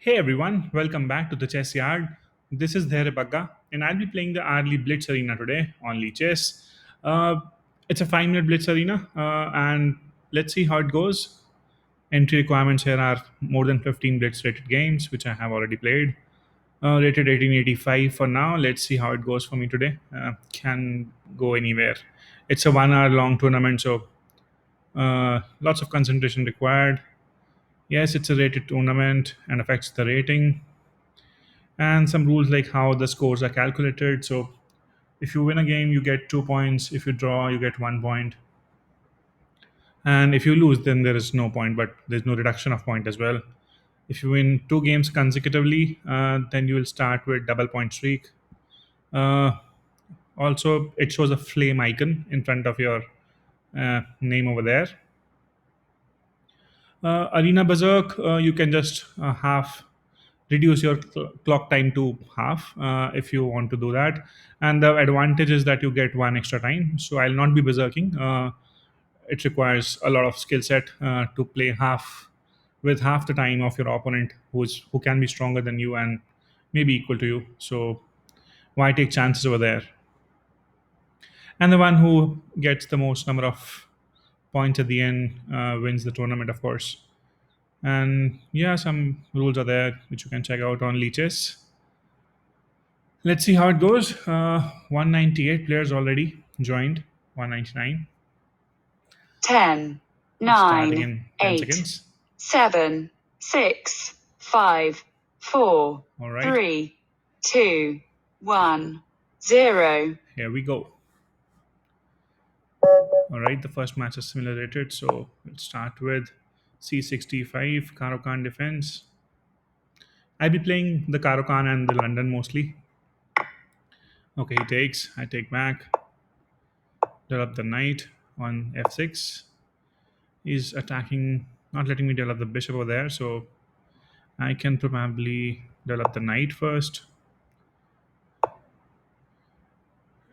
Hey everyone, welcome back to the Chessyard. This is dhairyabagga, and I'll be playing the early Blitz arena today on Lichess. Uh, it's a 5 minute Blitz arena, and let's see how it goes. Entry requirements here are more than 15 Blitz rated games, which I have already played. Rated 1885 for now. Let's see how it goes for me today. Can go anywhere. It's a 1 hour long tournament, so lots of concentration required. Yes, it's a rated tournament and affects the rating and some rules like how the scores are calculated. So if you win a game, you get 2 points. If you draw, you get 1 point. And if you lose, then there is no point, but there's no reduction of point as well. If you win two games consecutively, then you will start with double point streak. Uh, Also, it shows a flame icon in front of your name over there. Arena Berserk, you can just half reduce your clock time to half if you want to do that. And the advantage is that you get one extra time. So I'll not be berserking. It requires a lot of skill set to play half with half the time of your opponent who can be stronger than you and maybe equal to you. So why take chances over there? And the one who gets the most number of points at the end wins the tournament, of course. And yeah, some rules are there which you can check out on Lichess. Let's see how it goes. 198 players already joined. 199. 10, It's starting 9, in 10 8, seconds. 7, 6, 5, 4, All right, 3, 2, 1, 0. here we go. All right, the first match is similar rated. So let's start with C65, Karokan defense. I'll be playing the Karokan and the London mostly. Okay, he takes. I take back. Develop the knight on f6. He's attacking, not letting me develop the bishop over there. So I can probably develop the knight first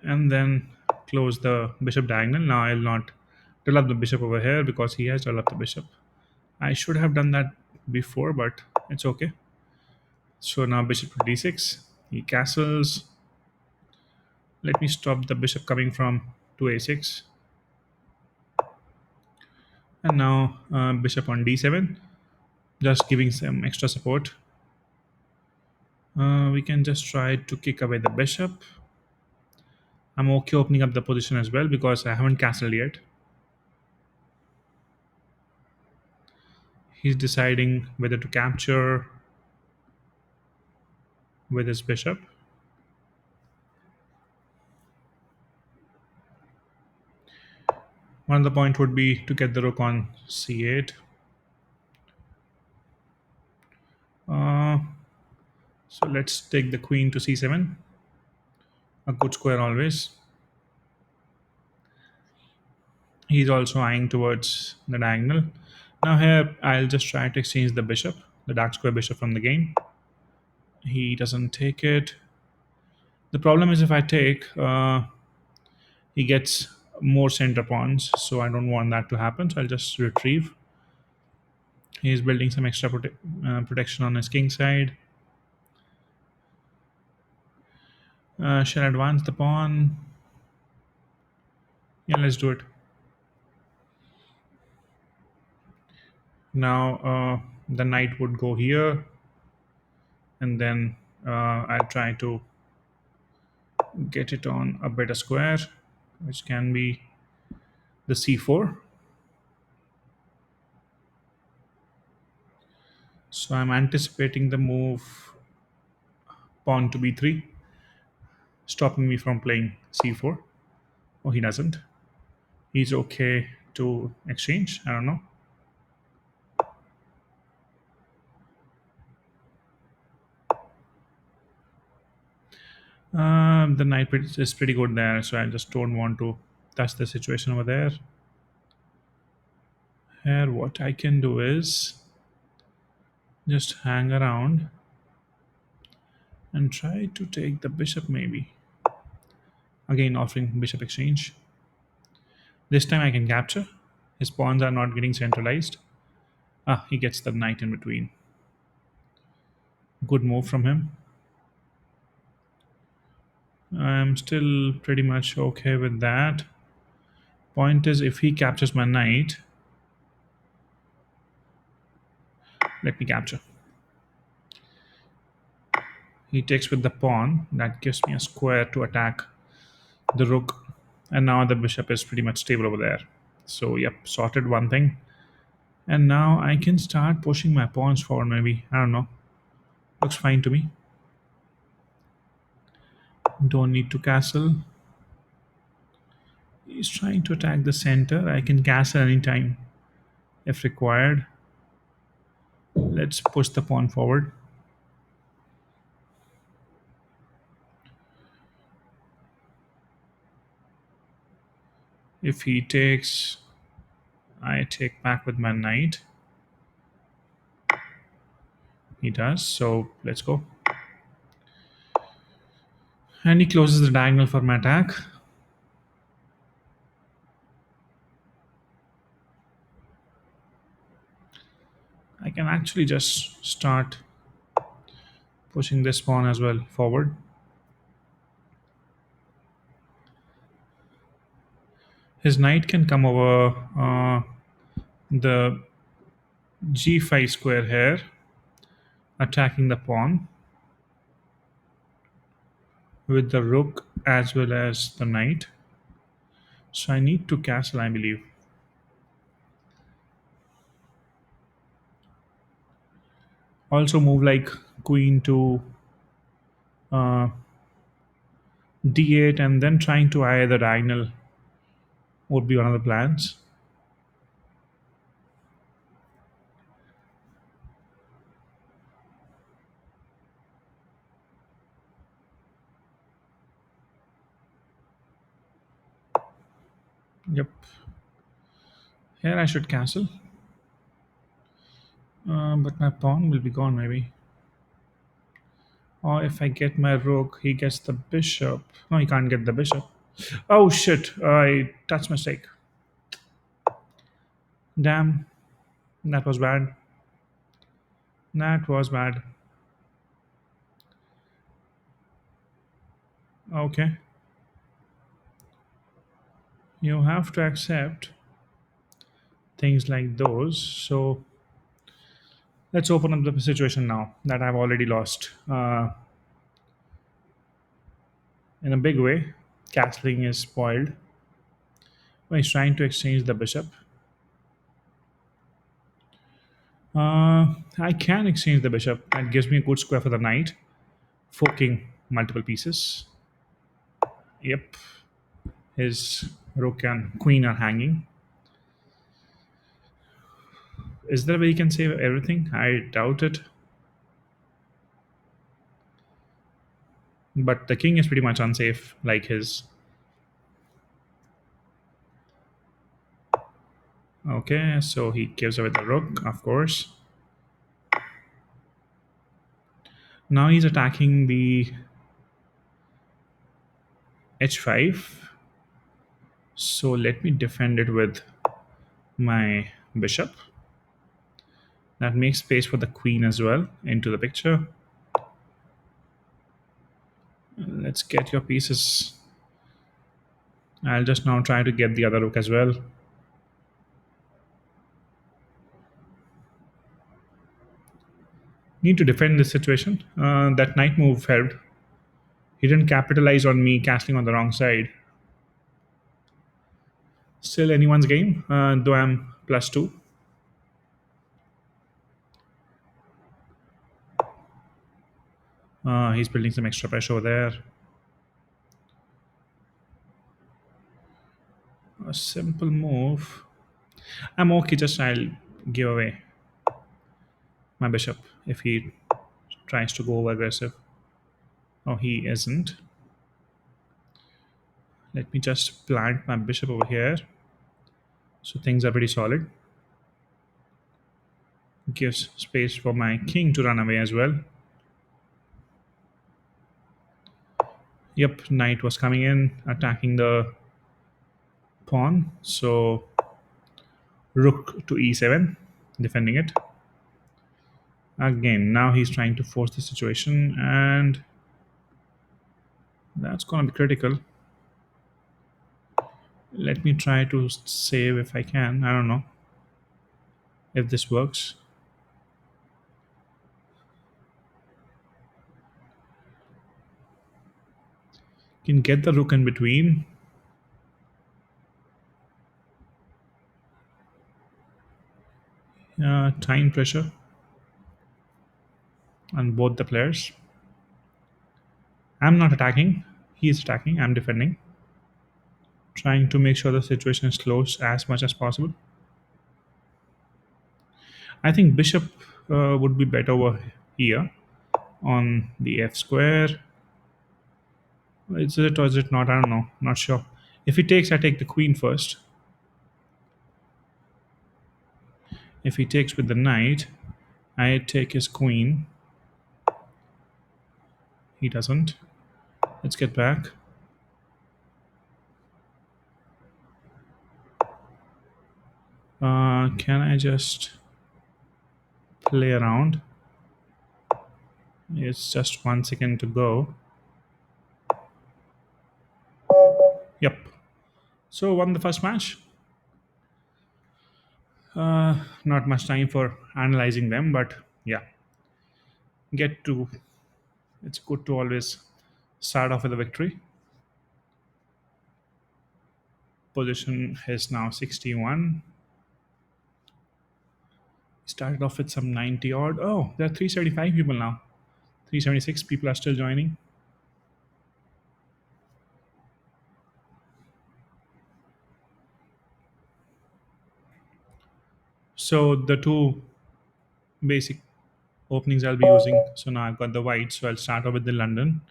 and then close the bishop diagonal. Now I'll not develop the bishop over here because he has developed the bishop. I should have done that before, but it's okay. So now bishop to d6. He castles. Let me stop the bishop coming from to a6. And now bishop on d7, just giving some extra support. We can just try to kick away the bishop. I'm okay opening up the position as well because I haven't castled yet. He's deciding whether to capture with his bishop. One of the point would be to get the rook on c8. Uh, so let's take the queen to c7. A good square always. He's also eyeing towards the diagonal. Now here I'll just try to exchange the bishop, the dark square bishop from the game. He doesn't take it. The problem is if I take, he gets more center pawns, so I don't want that to happen. So I'll just retrieve. He's building some extra protection on his king side. Shall I advance the pawn? Yeah, let's do it. Now the knight would go here, and then I'll try to get it on a better square, which can be the c4. So I'm anticipating the move pawn to b3, stopping me from playing c4. Oh, he doesn't. He's okay to exchange. I don't know. The knight is pretty good there, so I just don't want to touch the situation over there. Here, what I can do is just hang around and try to take the bishop, maybe. Again, offering bishop exchange. This time I can capture. His pawns are not getting centralized. Ah, he gets the knight in between. Good move from him. I'm still pretty much okay with that. Point is, if he captures my knight, let me capture. He takes with the pawn. That gives me a square to attack the rook. And now the bishop is pretty much stable over there. So, yep, sorted one thing. And now I can start pushing my pawns forward, maybe. I don't know. Looks fine to me. Don't need to castle. He's trying to attack the center. I can castle anytime if required. Let's push the pawn forward. If he takes, I take back with my knight. He does, so let's go. And he closes the diagonal for my attack. I can actually just start pushing this pawn as well forward. His knight can come over the g5 square here, attacking the pawn with the rook as well as the knight. So I need to castle, I believe. Also move like queen to uh, d8 and then trying to eye the diagonal would be one of the plans. Yep. Here I should castle. But my pawn will be gone maybe. Or if I get my rook, he gets the bishop. No, he can't get the bishop. Oh shit, I touch mistake. Damn, that was bad. That was bad. Okay. You have to accept things like those. So let's open up the situation now that I've already lost in a big way. Castling is spoiled. Oh, he's trying to exchange the bishop. I can exchange the bishop. That gives me a good square for the knight, forking multiple pieces. Yep, his rook and queen are hanging. Is there a way you can save everything? I doubt it. But the king is pretty much unsafe, like his. Okay, so he gives away the rook, of course. Now he's attacking the h5. So let me defend it with my bishop. That makes space for the queen as well into the picture. Let's get your pieces. I'll just now try to get the other rook as well. Need to defend this situation. That knight move helped. He didn't capitalize on me castling on the wrong side. Still anyone's game, though I'm +2. He's building some extra pressure over there. A simple move. I'm okay, just I'll give away my bishop if he tries to go over aggressive. Oh, he isn't. Let me just plant my bishop over here. So things are pretty solid. Gives space for my king to run away as well. Yep, knight was coming in, attacking the pawn. So rook to e7, defending it. Again, now he's trying to force the situation, and that's going to be critical. Let me try to save if I can. I don't know if this works. Can get the rook in between. Time pressure on both the players. I'm not attacking. He is attacking. I'm defending. Trying to make sure the situation is close as much as possible. I think bishop would be better over here on the f square. Is it or is it not? I don't know. Not sure. If he takes, I take the queen first. If he takes with the knight, I take his queen. He doesn't. Let's get back. Can I just play around? It's just 1 second to go. Yep. So won the first match. Not much time for analyzing them, but yeah, get to. It's good to always start off with a victory. Position is now 61. Started off with some 90 odd. Oh, there are 375 people now. 376 people are still joining. So the two basic openings I'll be using. So now I've got the white. So I'll start off with the London.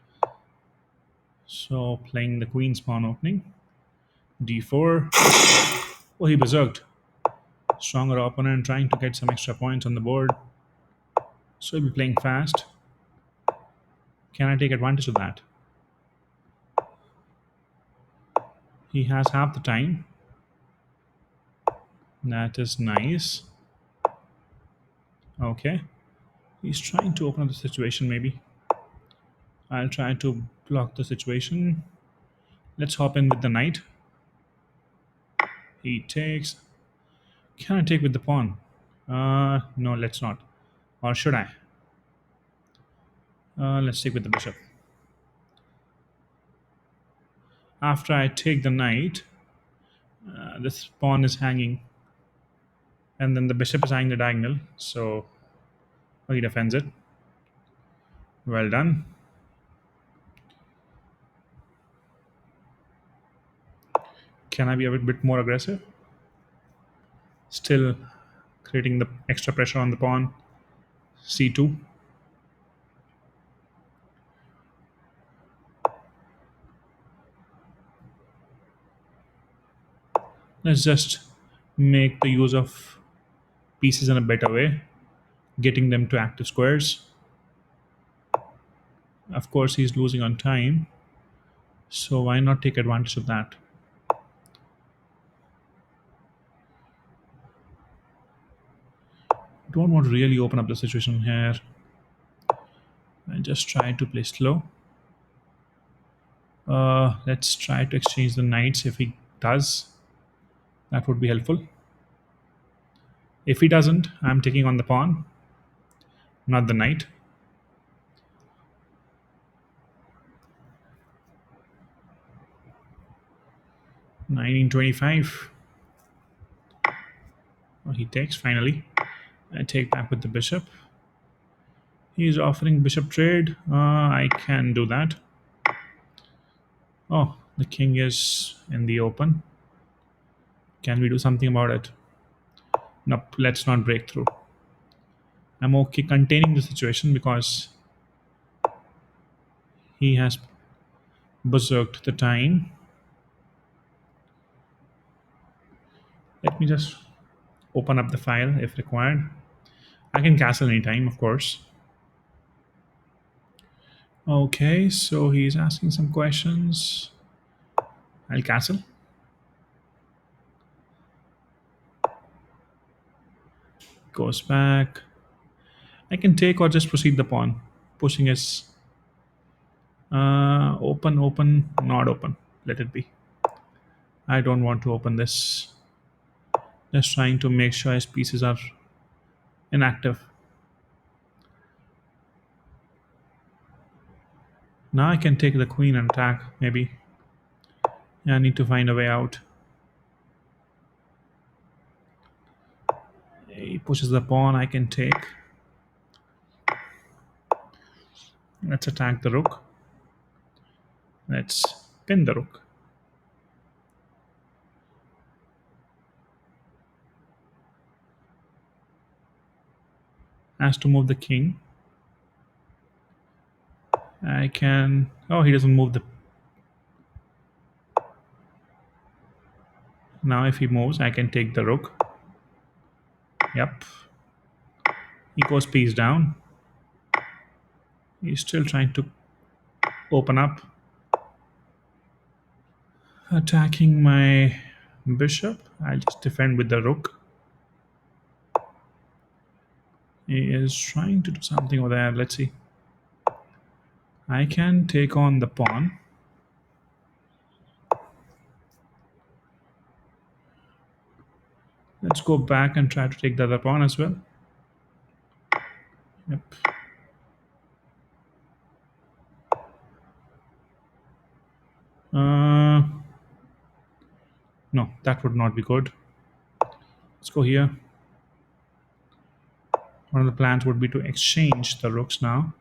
So playing the queen's pawn opening. D4. Oh, he berserked. Stronger opponent trying to get some extra points on the board. So he'll be playing fast. Can I take advantage of that? He has half the time. That is nice. Okay. He's trying to open up the situation, maybe. I'll try to block the situation. Let's hop in with the knight. He takes. Can I take with the pawn? No, let's not. Or should I? Let's take with the bishop. After I take the knight, this pawn is hanging, and then the bishop is eyeing the diagonal, so he defends it. Well done. Can I be a bit more aggressive? Still creating the extra pressure on the pawn. C2. Let's just make the use of pieces in a better way, getting them to active squares. Of course, he's losing on time, so why not take advantage of that? Don't want to really open up the situation here. I just try to play slow. Let's try to exchange the knights. If he does, that would be helpful. If he doesn't, I'm taking on the pawn, not the knight. 1925. Oh, he takes finally. I take back with the bishop. He's offering bishop trade. I can do that. Oh, the king is in the open. Can we do something about it? Nope, let's not break through. I'm okay containing the situation because he has berserked the time. Let me just open up the file if required. I can castle anytime, of course. Okay, so he's asking some questions. I'll castle. Goes back. I can take or just proceed the pawn. Pushing is open, open, not open. Let it be. I don't want to open this. Just trying to make sure his pieces are inactive. Now I can take the queen and attack, maybe. Yeah, I need to find a way out. He pushes the pawn, I can take. Let's attack the rook. Let's pin the rook. Has to move the king. I can. Oh, he doesn't move the. Now, if he moves, I can take the rook. Yep. He goes piece down. He's still trying to open up. Attacking my bishop. I'll just defend with the rook. He is trying to do something over there. Let's see. I can take on the pawn. Let's go back and try to take the other pawn as well. Yep. Uh, no, that would not be good. Let's go here. One of the plans would be to exchange the rooks now.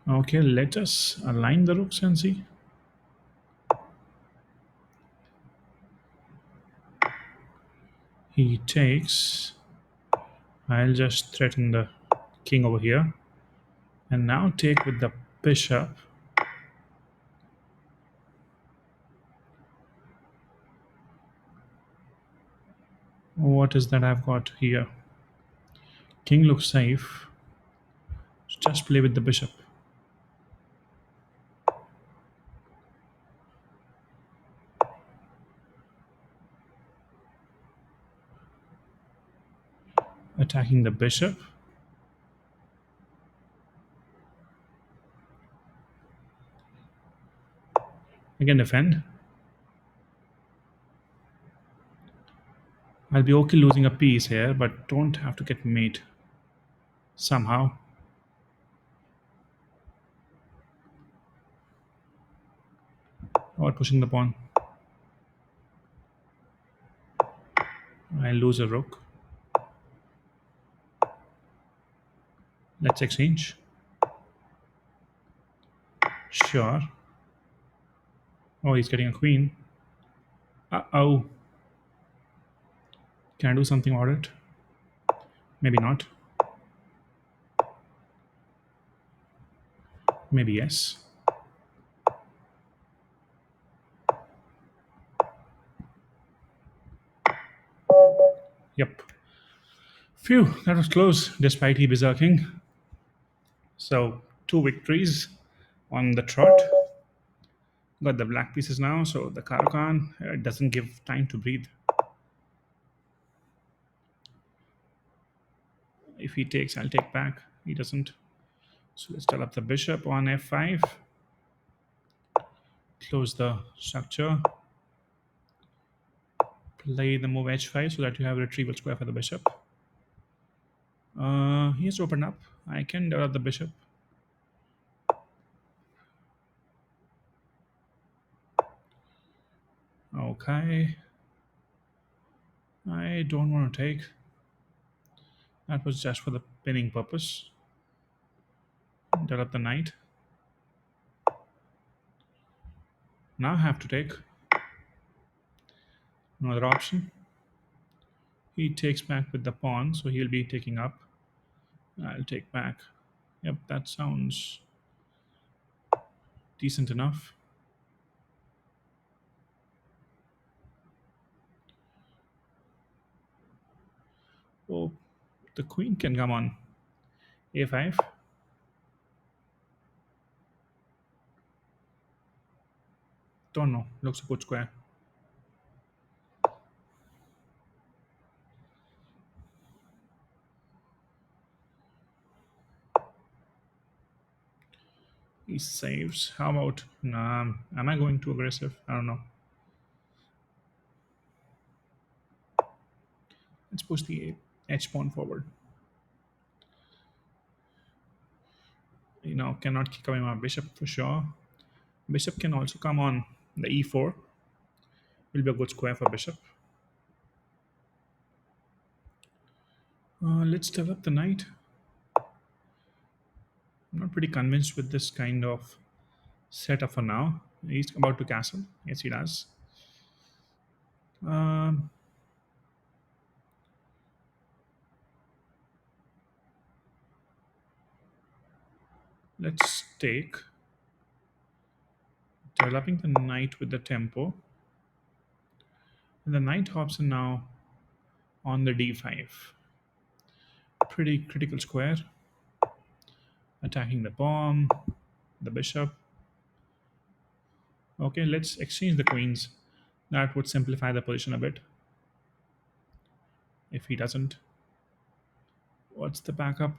Okay, let us align the rooks and see. He takes. I'll just threaten the king over here. And now take with the bishop. What is that I've got here? King looks safe. Just play with the bishop. Attacking the bishop. Again, defend. I'll be okay losing a piece here, but don't have to get mate somehow. Or pushing the pawn. I lose a rook. Let's exchange. Sure. Oh, he's getting a queen. Uh-oh. Can I do something about it? Maybe not. Maybe yes. Yep. Phew, that was close, despite he berserking. So, two victories on the trot. Got the black pieces now, so the Karakan doesn't give time to breathe. If he takes, I'll take back. He doesn't. So let's tell up the bishop on f5. Close the structure. Play the move h5 so that you have a retrieval square for the bishop. He has opened up. I can develop the bishop. Okay. I don't want to take. That was just for the pinning purpose. Develop the knight. Now I have to take. No other option. He takes back with the pawn, so he'll be taking up. I'll take back. Yep, that sounds decent enough. Oh, the queen can come on a5. Don't know. Looks a good square. He saves. How about? Nah, am I going too aggressive? I don't know. Let's push the H pawn forward. Cannot kick away my bishop for sure. Bishop can also come on the e4. Will be a good square for bishop. Let's develop the knight. I'm not pretty convinced with this kind of setup for now. He's about to castle. Yes, he does. Um, let's take developing the knight with the tempo. And the knight hops in now on the d5. Pretty critical square. Attacking the pawn, the bishop. Okay, let's exchange the queens. That would simplify the position a bit. If he doesn't, what's the backup?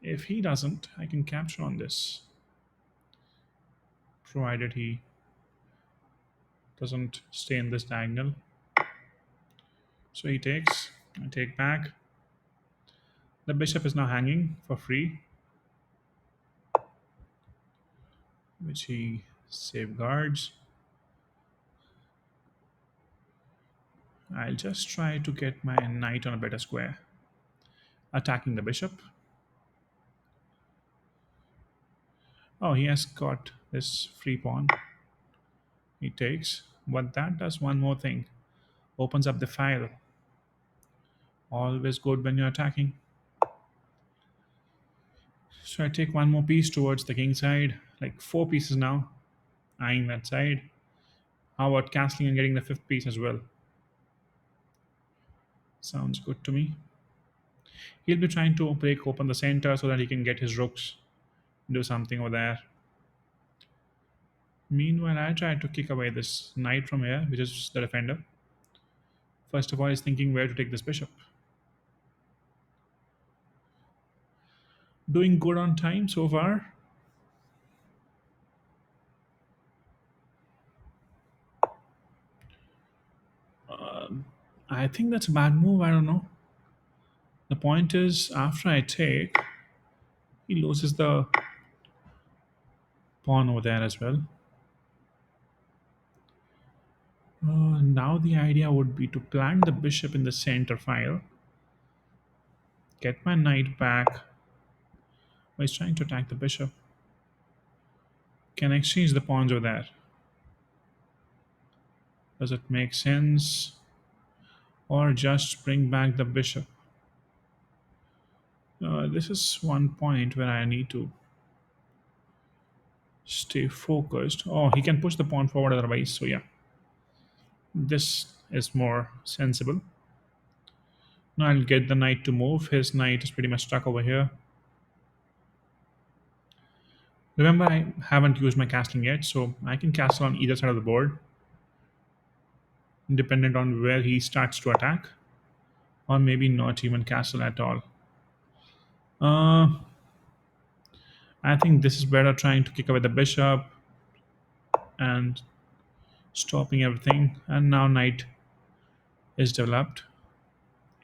If he doesn't, I can capture on this, provided he doesn't stay in this diagonal. So he takes, I take back. The bishop is now hanging for free, which he safeguards. I'll just try to get my knight on a better square. Attacking the bishop. Oh, he has got this free pawn. He takes, but that does one more thing. Opens up the file. Always good when you're attacking. So I take one more piece towards the king side, like four pieces now, eyeing that side. How about castling and getting the fifth piece as well? Sounds good to me. He'll be trying to break open the center so that he can get his rooks, do something over there. Meanwhile, I try to kick away this knight from here, which is the defender. First of all, he's thinking where to take this bishop. Doing good on time so far. I think that's a bad move. I don't know. The point is, after I take, he loses the pawn over there as well. Now the idea would be to plant the bishop in the center file, get my knight back. He's trying to attack the bishop. Can I exchange the pawns over there? Does it make sense? Or just bring back the bishop? This is one point where I need to stay focused. Oh, he can push the pawn forward otherwise, so yeah. This is more sensible. Now I'll get the knight to move. His knight is pretty much stuck over here. Remember, I haven't used my castling yet, so I can castle on either side of the board, dependent on where he starts to attack, or maybe not even castle at all. Uh, I think this is better trying to kick away the bishop and stopping everything. And now knight is developed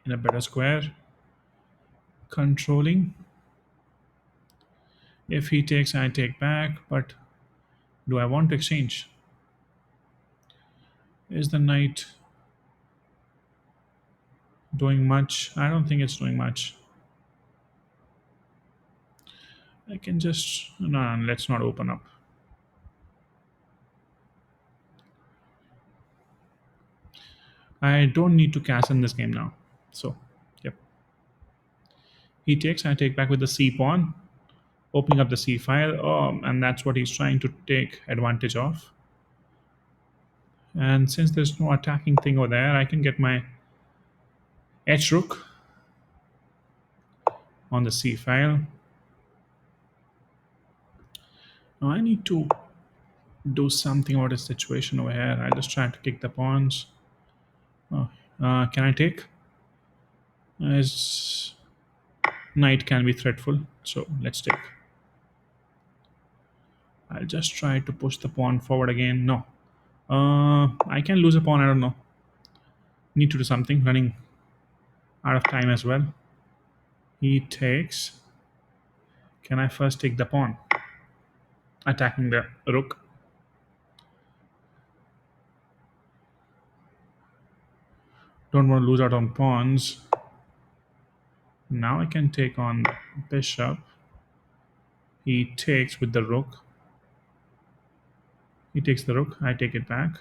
in a better square, controlling. If he takes, I take back, but do I want to exchange? Is the knight doing much? I don't think it's doing much. I can just, no, let's not open up. I don't need to castle in this game now. So, yep. He takes, I take back with the c pawn, opening up the c file, and that's what he's trying to take advantage of. And since there's no attacking thing over there, I can get my h rook on the c file. Now I need to do something about the situation over here. I'll just try to kick the pawns. Oh, can I take? As knight can be threatful, so let's take. I'll just try to push the pawn forward again. No. I can lose a pawn, I don't know. Need to do something, running out of time as well. He takes. Can I first take the pawn? Attacking the rook. Don't want to lose out on pawns. Now I can take on the bishop. He takes with the rook. He takes the rook. I take it back.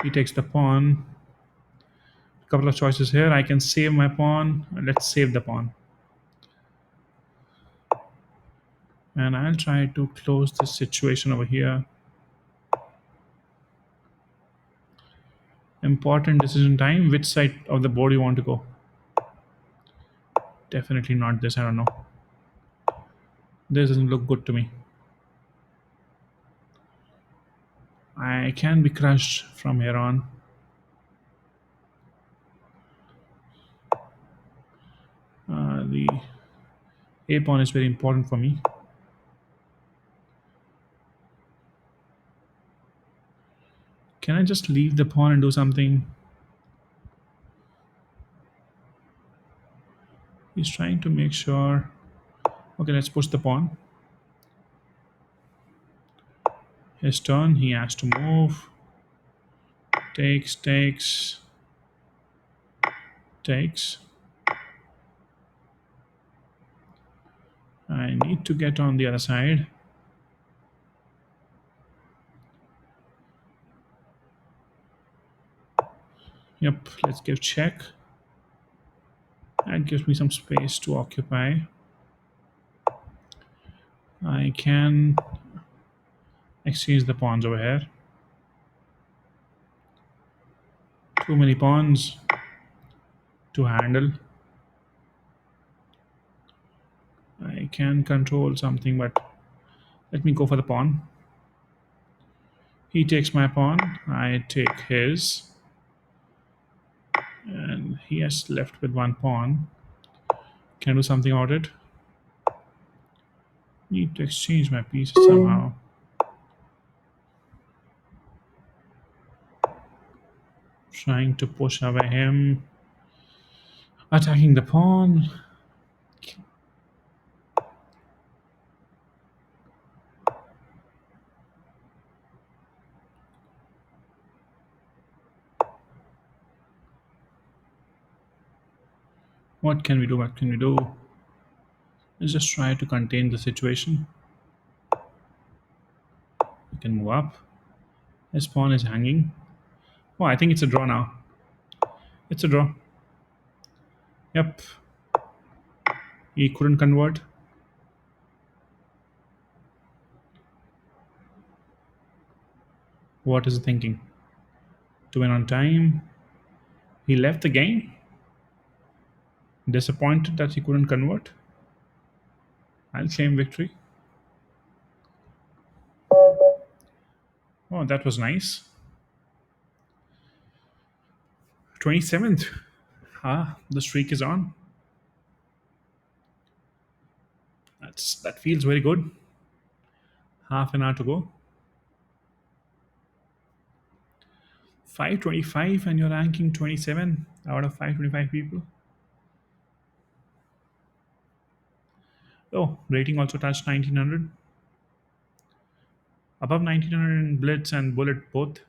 He takes the pawn. A couple of choices here. I can save my pawn. Let's save the pawn. And I'll try to close this situation over here. Important decision time. Which side of the board you want to go? Definitely not this. I don't know. This doesn't look good to me. I can be crushed from here on. The a pawn is very important for me. Can I just leave the pawn and do something? He's trying to make sure. Okay, let's push the pawn. His turn. He has to move. Takes, takes, takes. I need to get on the other side. Yep, let's give check. That gives me some space to occupy. I can exchange the pawns over here. Too many pawns to handle. I can control something, but let me go for the pawn. He takes my pawn. I take his. And he has left with one pawn. Can I do something about it? Need to exchange my pieces somehow. Trying to push away him. Attacking the pawn. What can we do? What can we do? Let's just try to contain the situation. We can move up. His pawn is hanging. Oh, I think it's a draw now. It's a draw. Yep. He couldn't convert. What is he thinking? To win on time. He left the game. Disappointed that he couldn't convert. I'll claim victory. Oh, that was nice. 27th. The streak is on. That feels very good. Half an hour to go. 525 and you're ranking 27 out of 525 people. Oh, rating also touched 1900. Above 1900 in Blitz and Bullet both.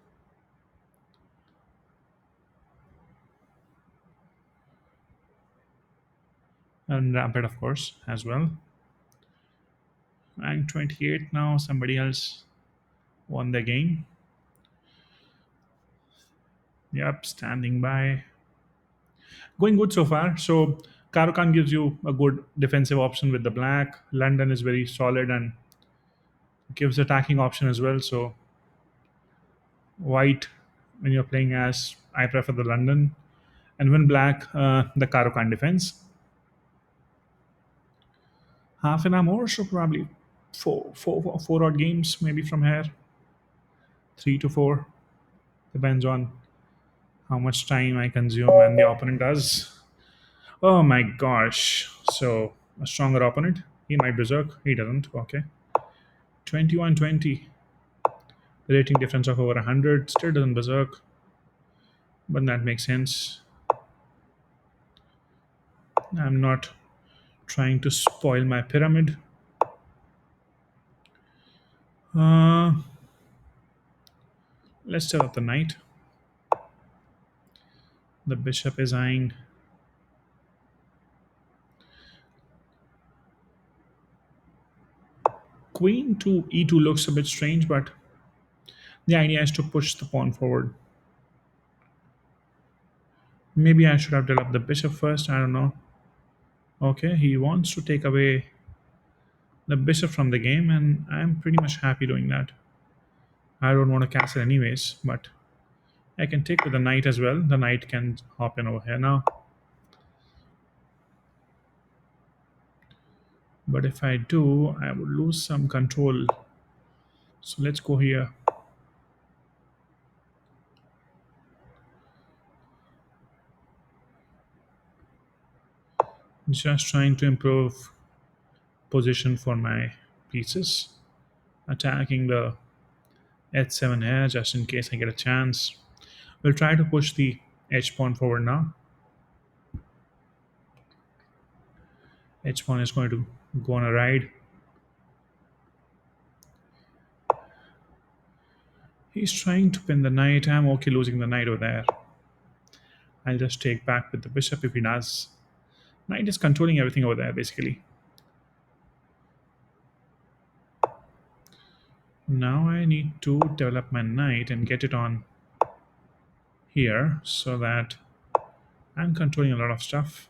And Rapid, of course, as well. Rank 28 now. Somebody else won the game. Yep, standing by. Going good so far. So Karokan gives you a good defensive option with the black. London is very solid and gives attacking option as well. So white, when you're playing as, I prefer the London. And when black, the Karokan defense. Half an hour more, so probably four odd games maybe from here, 3 to 4, depends on how much time I consume and the opponent does. Oh my gosh! So a stronger opponent, he might berserk. He doesn't. Okay, 21-20. The rating difference of over 100 still doesn't berserk, but that makes sense. I'm not trying to spoil my pyramid. Uh, let's set up the knight. The bishop is eyeing. Queen to e2 looks a bit strange, but the idea is to push the pawn forward. Maybe I should have developed the bishop first. I don't know. Okay, he wants to take away the bishop from the game, and I'm pretty much happy doing that. I don't want to castle anyways, but I can take with the knight as well. The knight can hop in over here now. But if I do, I would lose some control. So let's go here. Just trying to improve position for my pieces. Attacking the h7 here just in case I get a chance. We'll try to push the h pawn forward now. H pawn is going to go on a ride. He's trying to pin the knight. I'm okay losing the knight over there. I'll just take back with the bishop if he does. Knight is controlling everything over there basically. Now I need to develop my knight and get it on here so that I'm controlling a lot of stuff.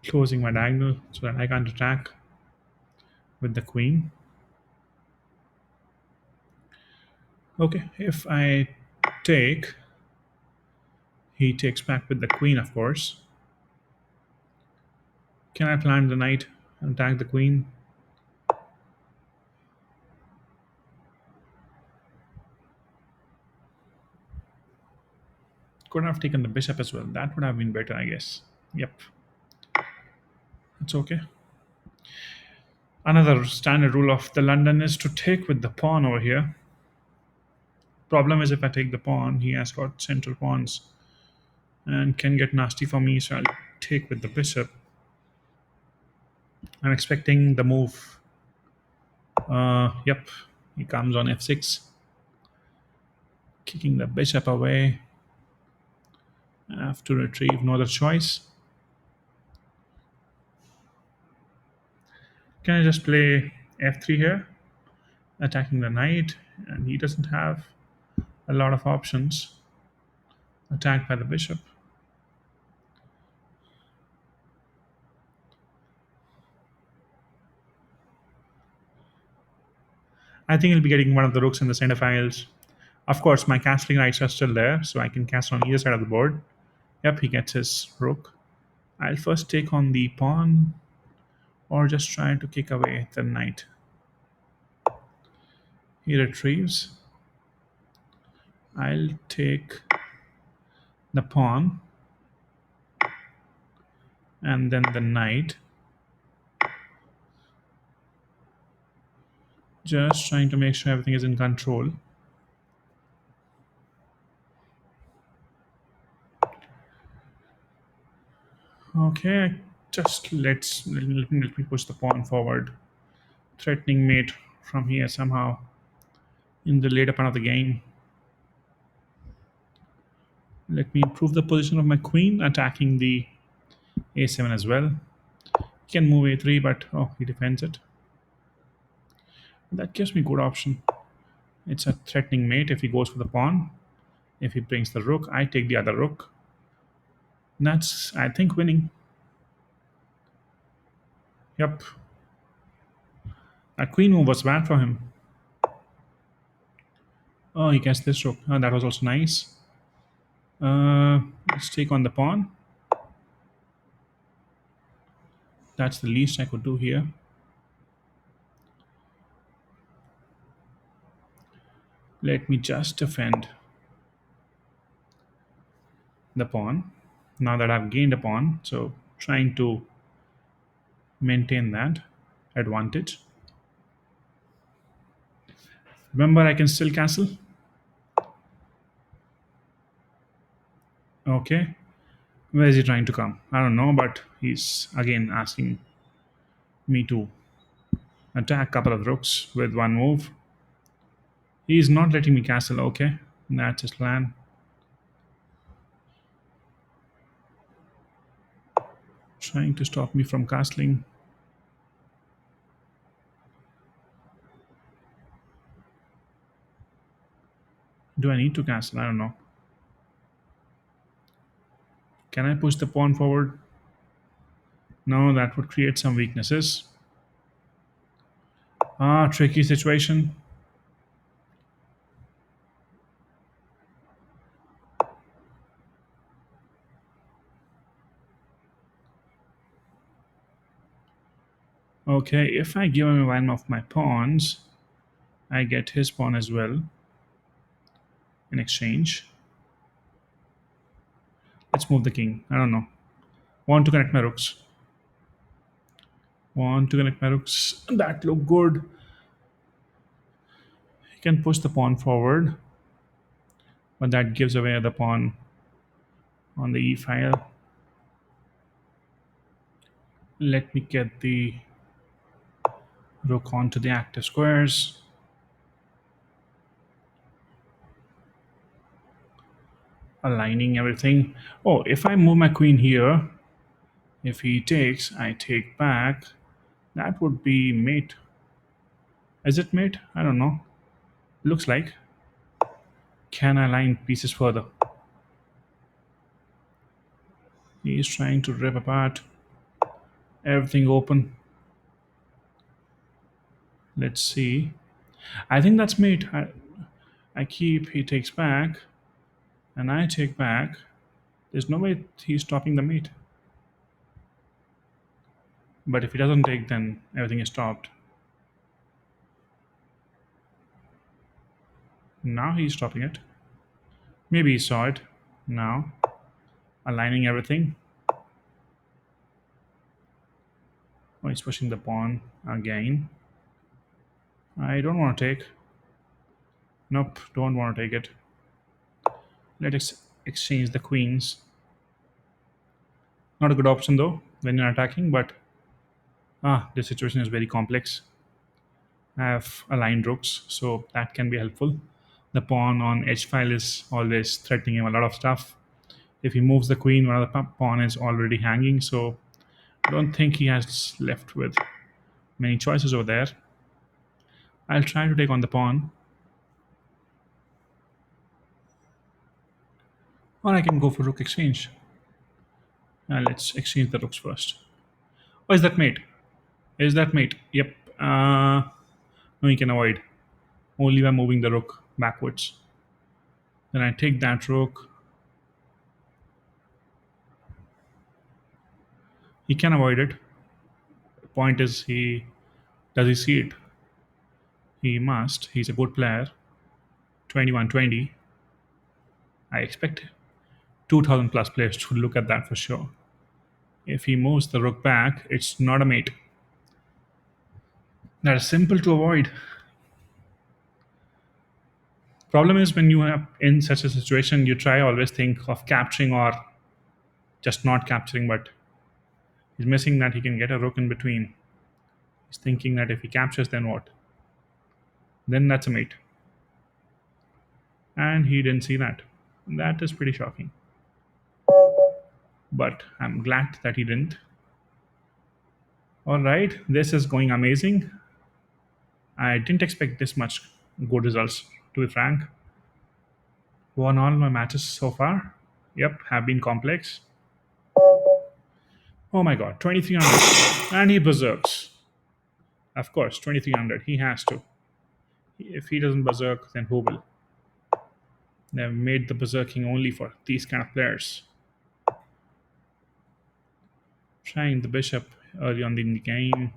Closing my diagonal so that I can't attack with the queen. Okay, if I take, he takes back with the queen, of course. Can I plant the knight and attack the queen? Could have taken the bishop as well. That would have been better, I guess. Yep, it's okay. Another standard rule of the London is to take with the pawn over here. Problem is if I take the pawn, he has got central pawns and can get nasty for me, so I'll take with the bishop. I'm expecting the move. Yep, he comes on f6, kicking the bishop away. I have to retrieve, no other choice. Can I just play f3 here, attacking the knight, and he doesn't have a lot of options. Attacked by the bishop. I think he'll be getting one of the rooks in the center files. Of course, my castling rights are still there, so I can castle on either side of the board. Yep, he gets his rook. I'll first take on the pawn, or just try to kick away the knight. He retrieves. I'll take the pawn, and then the knight. Just trying to make sure everything is in control. Okay, just let me push the pawn forward. Threatening mate from here somehow in the later part of the game. Let me improve the position of my queen, attacking the a7 as well. He can move a3, but oh, he defends it. That gives me good option. It's a threatening mate if he goes for the pawn. If he brings the rook, I take the other rook. That's, I think, winning. Yep. That queen move was bad for him. Oh, he gets this rook. Oh, that was also nice. Let's take on the pawn. That's the least I could do here. Let me just defend the pawn. Now that I've gained a pawn, so trying to maintain that advantage. Remember, I can still castle. Okay. Where is he trying to come? I don't know, but he's again asking me to attack a couple of rooks with one move. He's not letting me castle. Okay. That's his plan. Trying to stop me from castling. Do I need to castle? I don't know. Can I push the pawn forward? No, that would create some weaknesses. Ah, tricky situation. Okay, if I give him one of my pawns, I get his pawn as well in exchange. Let's move the king. I don't know. Want to connect my rooks. Want to connect my rooks. That look good. He can push the pawn forward, but that gives away the pawn on the e file. Let me get the rook onto the active squares. Aligning everything. Oh, if I move my queen here, if he takes, I take back. That would be mate. Is it mate? I don't know. Looks like. Can I line pieces further? He's trying to rip apart everything open. Let's see. I think that's mate. I keep, he takes back, and I take back. There's no way he's stopping the mate. But if he doesn't take, then everything is stopped. Now he's stopping it. Maybe he saw it. Now, aligning everything. Oh, he's pushing the pawn again. I don't want to take. Nope, don't want to take it. Let's exchange the queens. Not a good option though when you're attacking, but this situation is very complex. I have aligned rooks, so that can be helpful. The pawn on h file is always threatening him a lot of stuff. If he moves the queen, one of the pawn is already hanging, so I don't think he has left with many choices over there. I'll try to take on the pawn, or I can go for rook exchange. Let's exchange the rooks first. Oh, is that mate? Is that mate? Yep. No, he can avoid. Only by moving the rook backwards. Then I take that rook. He can avoid it. The point is, he does he see it? He must. He's a good player. 21-20. I expect 2,000 plus players to look at that for sure. If he moves the rook back, it's not a mate. That is simple to avoid. Problem is when you have in such a situation, you try always think of capturing or just not capturing, but he's missing that he can get a rook in between. He's thinking that if he captures, then what? Then that's a mate. And he didn't see that. That is pretty shocking. But I'm glad that he didn't. All right, this is going amazing. I didn't expect this much good results, to be frank. Won all my matches so far. Yep, have been complex. Oh my god, 2300. And he berserks. Of course, 2300. He has to. If he doesn't berserk, then who will? They've made the berserking only for these kind of players. Trying the bishop. early on in the game.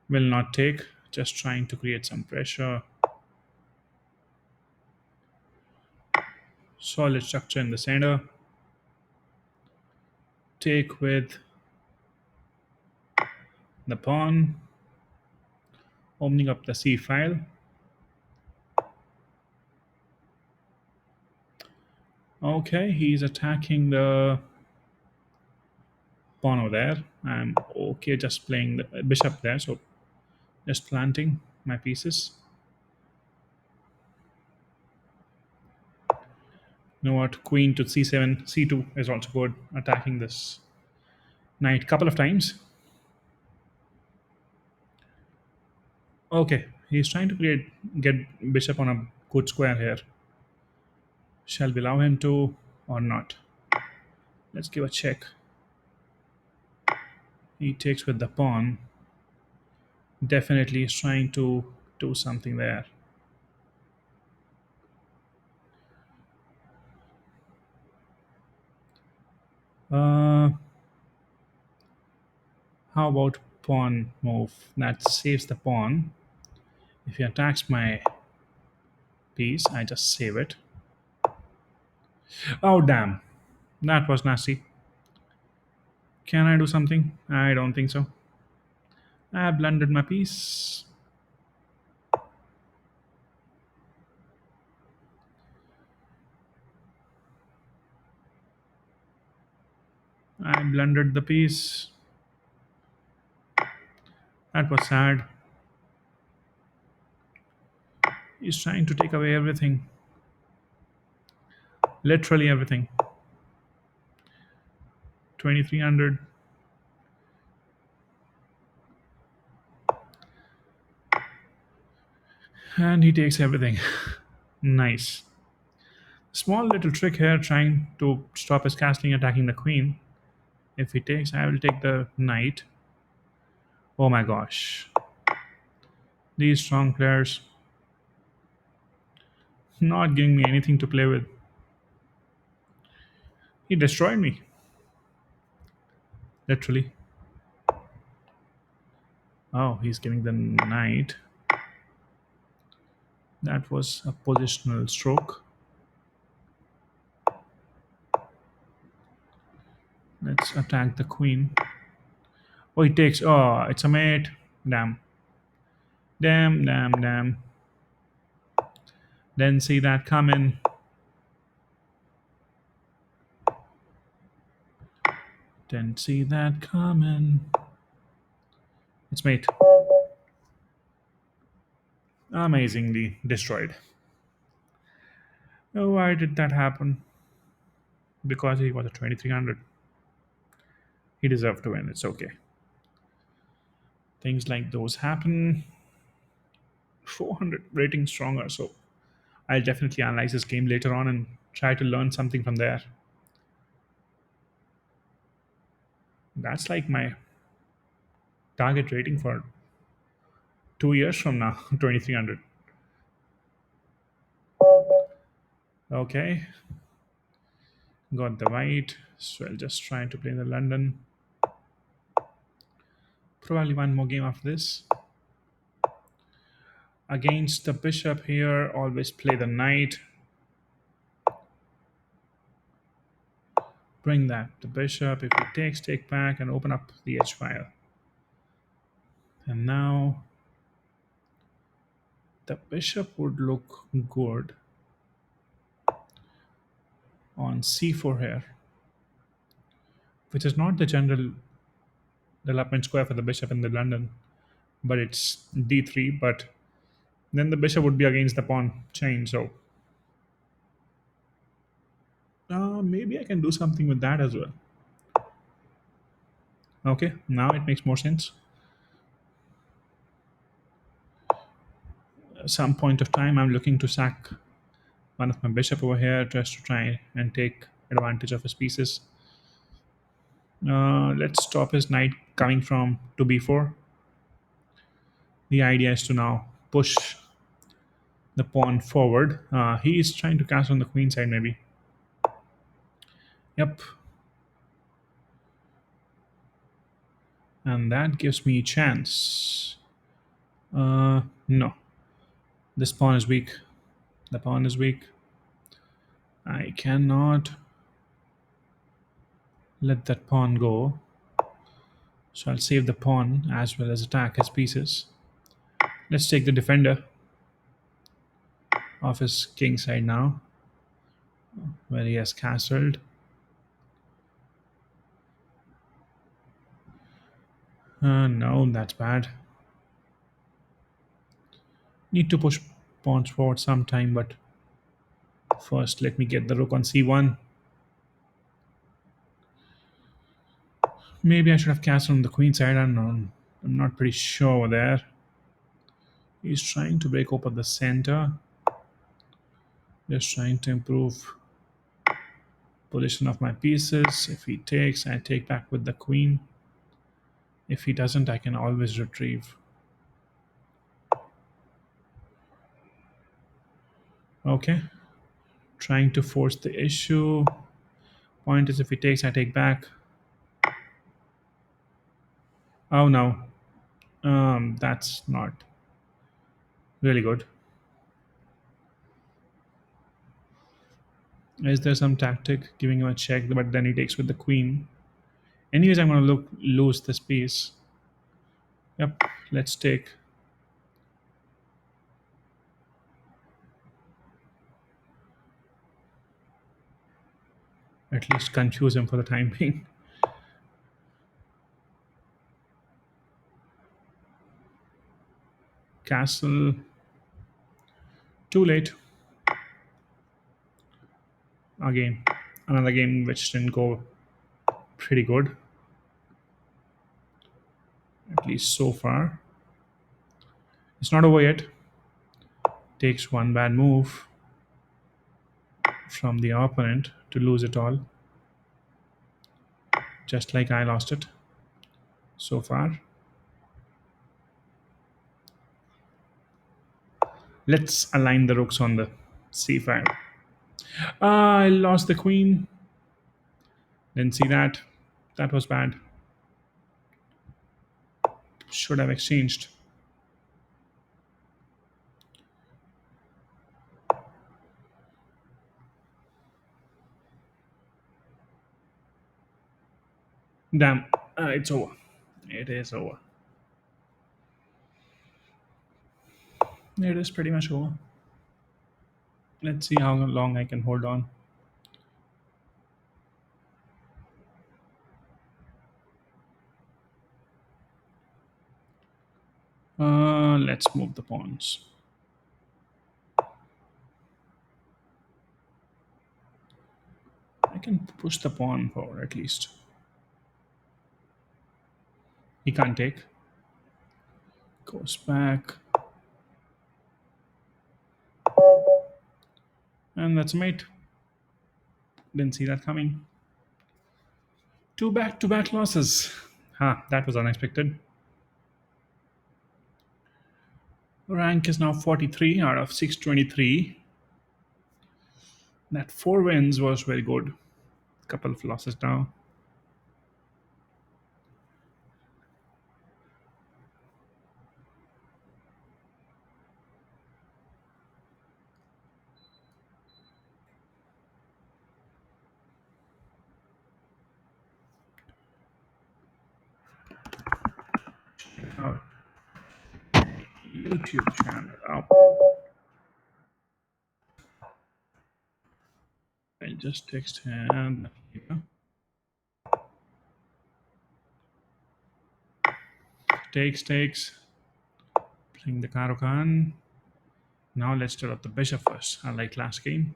Will not take. Just trying to create some pressure. Solid structure in the center. Take with the pawn. Opening up the c file. Okay, he's attacking the pawn over there. I'm okay just playing the bishop there, so just planting my pieces. You know what? Queen to c7, c2 is also good. Attacking this knight couple of times. Okay, he's trying to get bishop on a good square here. Shall we allow him to or not? Let's give a check. He takes with the pawn. Definitely is trying to do something there. Uh, how about pawn move? That saves the pawn. If he attacks my piece, I just save it. Oh damn, that was nasty. Can I do something? I don't think so. I blundered my piece. I blundered the piece. That was sad. He's trying to take away everything. Literally everything. 2300. And he takes everything. Nice. Small little trick here trying to stop his castling attacking the queen. If he takes, I will take the knight. Oh my gosh. These strong players not giving me anything to play with. He destroyed me. Literally. Oh, he's giving the knight. That was a positional stroke. Let's attack the queen. Oh, he takes. Oh, it's a mate. Damn. Damn, damn, damn. Didn't see that coming. Didn't see that coming. It's mate. Amazingly destroyed. Oh, why did that happen? Because he was a 2300. He deserved to win. It's okay. Things like those happen. 400 rating stronger. So I'll definitely analyze this game later on and try to learn something from there. That's like my target rating for 2 years from now. 2300. Okay. Got the white. So I'll just try to play the London. Probably one more game after this. Against the bishop here, always play the knight. Bring that the bishop. If he takes, take back and open up the h file. And now the bishop would look good on c4 here, which is not the general development square for the bishop in the London, but it's d3. But then the bishop would be against the pawn chain, so maybe I can do something with that as well. Okay, now it makes more sense. At some point of time, I'm looking to sack one of my bishop over here just to try and take advantage of his pieces. Let's stop his knight coming from to b4. The idea is to now push the pawn forward. He is trying to cast on the queen side, maybe. Yep. and that gives me a chance. No, this pawn is weak. The pawn is weak. I cannot let that pawn go. So I'll save the pawn as well as attack his pieces. Let's take the defender of his king side now, where he has castled. No, that's bad. Need to push pawns forward sometime, but first let me get the rook on c1. Maybe I should have castled on the queen side. I don't know. I'm not pretty sure there. He's trying to break open the center. Just trying to improve position of my pieces. If he takes, I take back with the queen. If he doesn't, I can always retrieve. Okay. Trying to force the issue. Point is, if he takes, I take back. Oh no. That's not really good. Is there some tactic giving him a check, but then he takes with the queen? Anyways, I'm gonna lose this piece. Yep, let's take. At least confuse him for the time being. Castle. Too late. Again, another game which didn't go pretty good, at least so far. It's not over yet. Takes one bad move from the opponent to lose it all, just like I lost it so far. Let's align the rooks on the c5. I lost the queen. Didn't see that. That was bad. Should have exchanged. Damn, it's over. It is over. It is pretty much over. Let's see how long I can hold on. Let's move the pawns. I can push the pawn forward at least. He can't take. Goes back. And that's a mate. Didn't see that coming. Two back-to-back losses. That was unexpected. Rank is now 43 out of 623. That four wins was very good. Couple of losses now. Oh, YouTube channel. Oh, I'll just text him. Takes. Playing the Karokan. Now let's start up the bishop first. Unlike last game.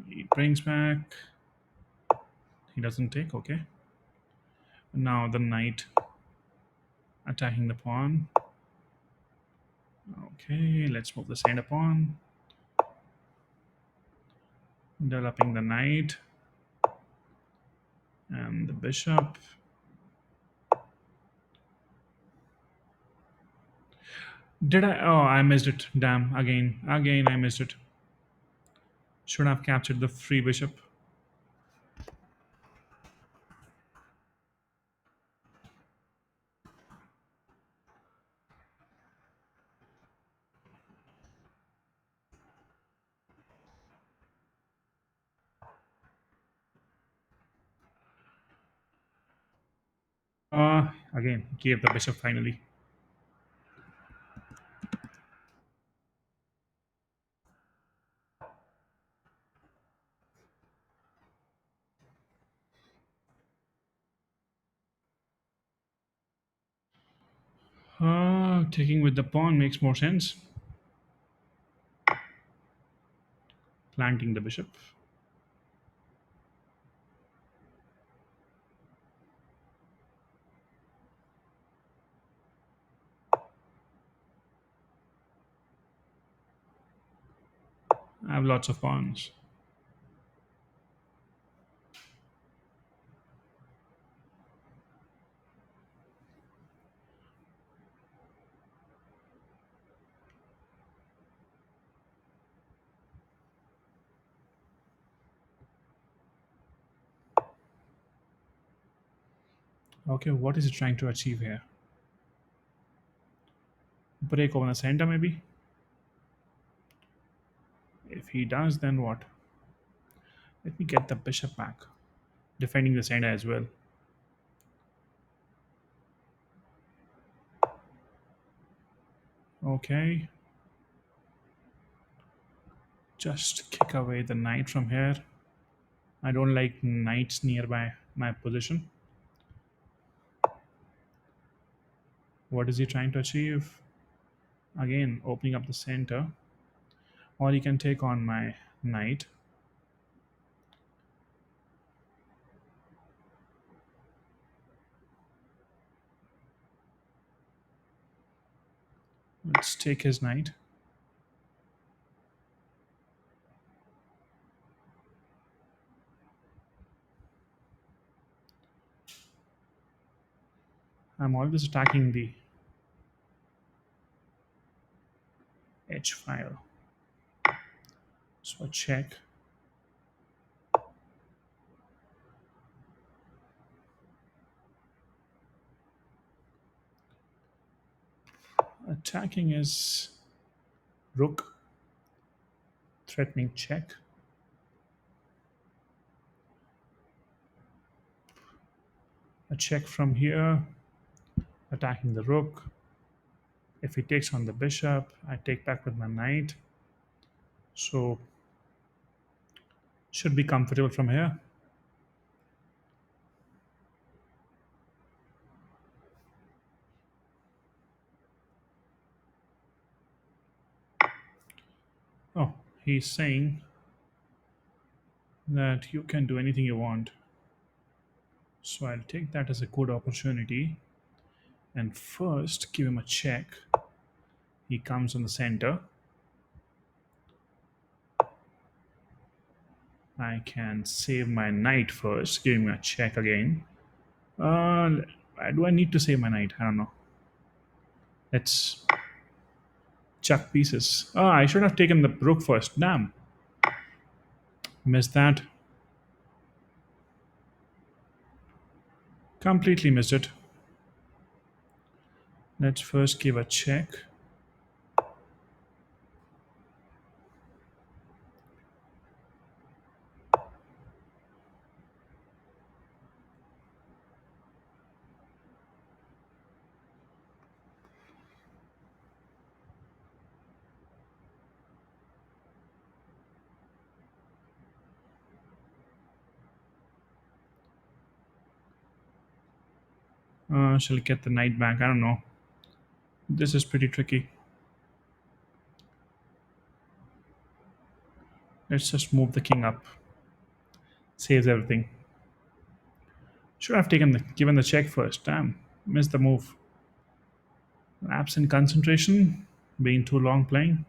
He brings back. He doesn't take, okay. Now the knight attacking the pawn. Okay, let's move the center pawn. Developing the knight and the bishop. Did I? Oh, I missed it. Damn. Again, I missed it. Should have captured the free bishop. Again, gave the bishop finally. Taking with the pawn makes more sense. Planting the bishop. I have lots of pawns. Okay, what is he trying to achieve here? Break over the center, maybe? If he does, then what? Let me get the bishop back. Defending the center as well. Okay. Just kick away the knight from here. I don't like knights nearby my position. What is he trying to achieve? Again, opening up the center. Or he can take on my knight. Let's take his knight. I'm always attacking the h file. So check. Attacking is rook. Threatening check. A check from here. Attacking the rook. If he takes on the bishop, I take back with my knight. So should be comfortable from here. Oh, he's saying that you can do anything you want. So I'll take that as a good opportunity and first give him a check. He comes on the center. I can save my knight first, give him a check again. Do I need to save my knight? I don't know. Let's chuck pieces. Oh, I should have taken the rook first. Damn. Missed that. Completely missed it. Let's first give a check. Shall I get the knight back? I don't know. This is pretty tricky. Let's just move the king up. Saves everything. Should have taken the given the check first. Damn, missed the move. Absent concentration, being too long playing.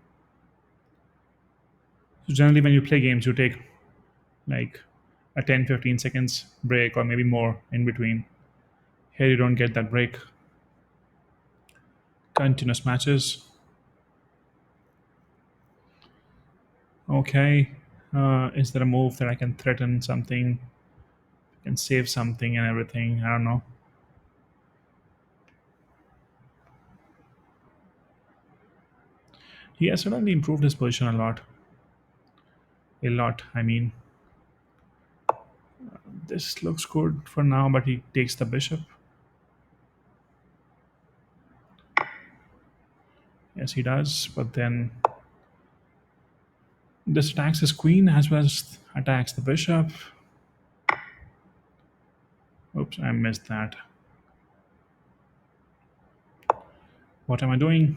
So generally, when you play games, you take like a 10-15 seconds break or maybe more in between. Here, you don't get that break. Continuous matches. Okay. Is there a move that I can threaten something? Can save something and everything? I don't know. He has suddenly improved his position a lot. A lot, I mean. This looks good for now, but he takes the bishop. Yes, he does. But then this attacks his queen as well as attacks the bishop. Oops, I missed that. What am I doing?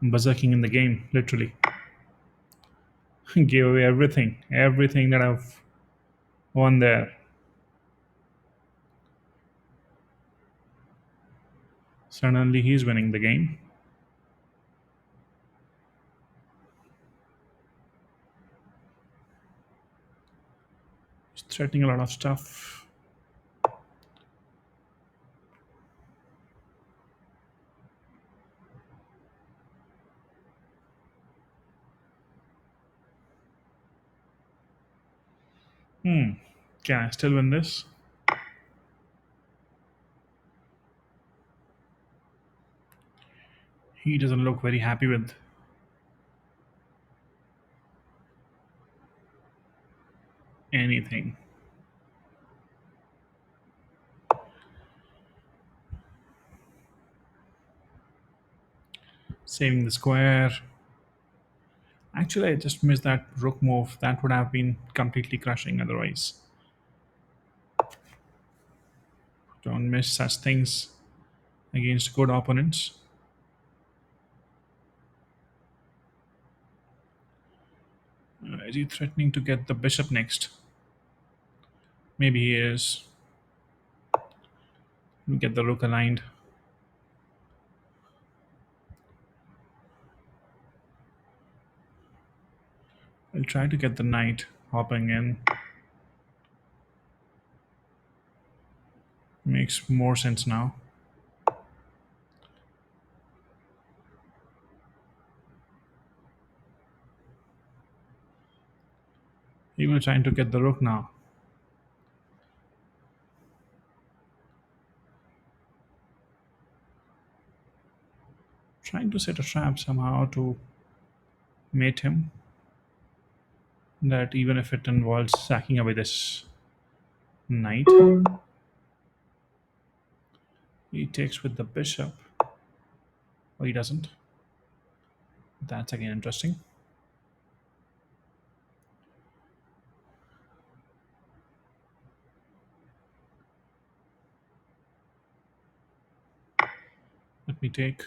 I'm berserking in the game, literally. Gave away everything that I've won there. Suddenly he's winning the game. He's threatening a lot of stuff. Hmm. Can I still win this? He doesn't look very happy with anything. Saving the square. Actually, I just missed that rook move. That would have been completely crushing otherwise. Don't miss such things against good opponents. Is he threatening to get the bishop next? Maybe he is. Get the rook aligned. I'll try to get the knight hopping in. Makes more sense now. He will trying to get the rook now. Trying to set a trap somehow to mate him. That even if it involves sacking away this knight, he takes with the bishop. Or he doesn't. That's again interesting. Let me take.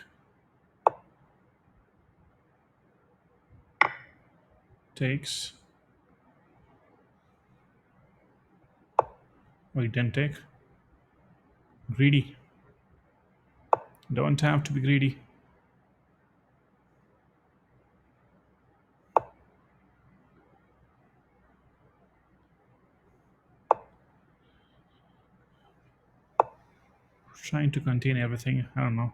Takes. Oh, he didn't take. Greedy. Don't have to be greedy. Trying to contain everything. I don't know.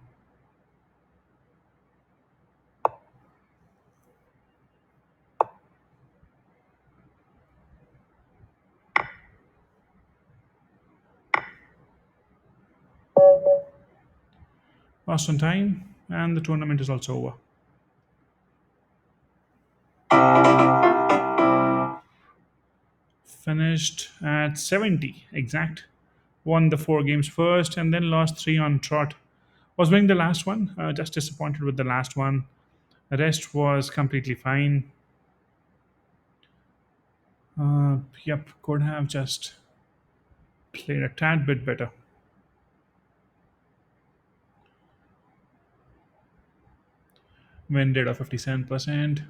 Lost on time, and the tournament is also over. Finished at 70 exact. Won the 4 games first, and then lost 3 on trot. Was winning the last one. Just disappointed with the last one. The rest was completely fine. Yep, could have just played a tad bit better. Win rate of 57%.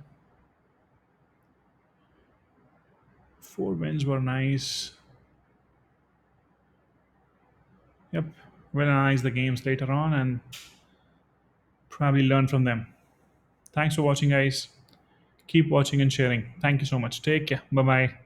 4 wins were nice. Yep, we'll analyze the games later on and probably learn from them. Thanks for watching, guys. Keep watching and sharing. Thank you so much. Take care. Bye bye.